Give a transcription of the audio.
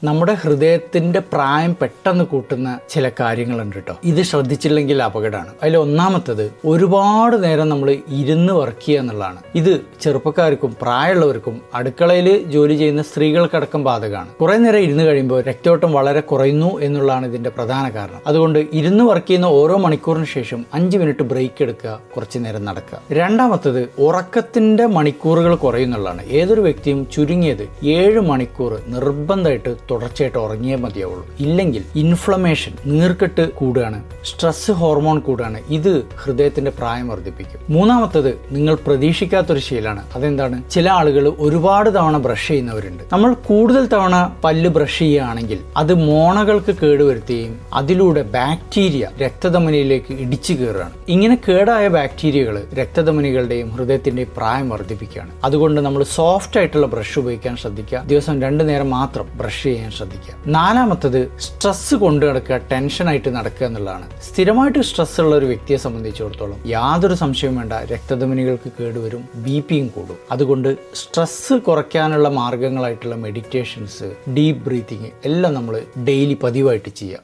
നമ്മുടെ ഹൃദയത്തിന്റെ പ്രായം പെട്ടെന്ന് കൂട്ടുന്ന ചില കാര്യങ്ങളുണ്ട് കേട്ടോ. ഇത് ശ്രദ്ധിച്ചില്ലെങ്കിൽ അപകടമാണ്. അതിൽ ഒന്നാമത്തത് ഒരുപാട് നേരം നമ്മൾ ഇരുന്ന് വർക്ക് ചെയ്യുക എന്നുള്ളതാണ്. ഇത് ചെറുപ്പക്കാർക്കും പ്രായമുള്ളവർക്കും അടുക്കളയിൽ ജോലി ചെയ്യുന്ന സ്ത്രീകൾക്കടക്കം ബാധകമാണ്. കുറെ നേരം ഇരുന്ന് കഴിയുമ്പോൾ രക്തയോട്ടം വളരെ കുറയുന്നു എന്നുള്ളതാണ് ഇതിന്റെ പ്രധാന കാരണം. അതുകൊണ്ട് ഇരുന്ന് വർക്ക് ചെയ്യുന്ന ഓരോ മണിക്കൂറിന് ശേഷം 5 മിനിറ്റ് ബ്രേക്ക് എടുക്കുക, കുറച്ചു നേരം നടക്കുക. രണ്ടാമത്തത് ഉറക്കത്തിന്റെ മണിക്കൂറുകൾ കുറയുന്നുള്ളതാണ്. ഏതൊരു വ്യക്തിയും ചുരുങ്ങിയത് 7 മണിക്കൂർ നിർബന്ധമായിട്ട് തുടർച്ചയായിട്ട് ഉറങ്ങിയേ മതിയാവുള്ളൂ. ഇല്ലെങ്കിൽ ഇൻഫ്ലമേഷൻ, നീർക്കെട്ട് കൂടുകയാണ്, സ്ട്രെസ് ഹോർമോൺ കൂടുകയാണ്. ഇത് ഹൃദയത്തിന്റെ പ്രായം വർദ്ധിപ്പിക്കും. മൂന്നാമത്തത് നിങ്ങൾ പ്രതീക്ഷിക്കാത്തൊരു ശീലമാണ്. അതെന്താണ്? ചില ആളുകൾ ഒരുപാട് തവണ ബ്രഷ് ചെയ്യുന്നവരുണ്ട്. നമ്മൾ കൂടുതൽ തവണ പല്ല് ബ്രഷ് ചെയ്യുകയാണെങ്കിൽ അത് മോണകൾക്ക് കേടുവരുത്തുകയും അതിലൂടെ ബാക്ടീരിയ രക്തധമനിയിലേക്ക് ഇടിച്ചു കയറുകയാണ്. ഇങ്ങനെ കേടായ ബാക്ടീരിയകൾ രക്തധമനികളുടെയും ഹൃദയത്തിന്റെയും പ്രായം വർദ്ധിപ്പിക്കുകയാണ്. അതുകൊണ്ട് നമ്മൾ സോഫ്റ്റ് ആയിട്ടുള്ള ബ്രഷ് ഉപയോഗിക്കാൻ ശ്രദ്ധിക്കുക. ദിവസം 2 നേരം മാത്രം ബ്രഷ് ചെയ്യാൻ ശ്രദ്ധിക്കുക. നാലാമത്തത് സ്ട്രെസ് കൊണ്ടു നടക്കുക, ടെൻഷനായിട്ട് നടക്കുക എന്നുള്ളതാണ്. സ്ഥിരമായിട്ട് സ്ട്രെസ് ഉള്ള ഒരു വ്യക്തിയെ സംബന്ധിച്ചിടത്തോളം യാതൊരു സംശയവും വേണ്ട, രക്തധമനികൾക്ക് കേടുവരും, ബിപിയും കൂടും. അതുകൊണ്ട് സ്ട്രെസ് കുറയ്ക്കാനുള്ള മാർഗങ്ങളായിട്ടുള്ള മെഡിറ്റേഷൻസ്, ഡീപ്പ് ബ്രീത്തിങ് എല്ലാം നമ്മൾ ഡെയിലി പതിവായിട്ട് ചെയ്യുക.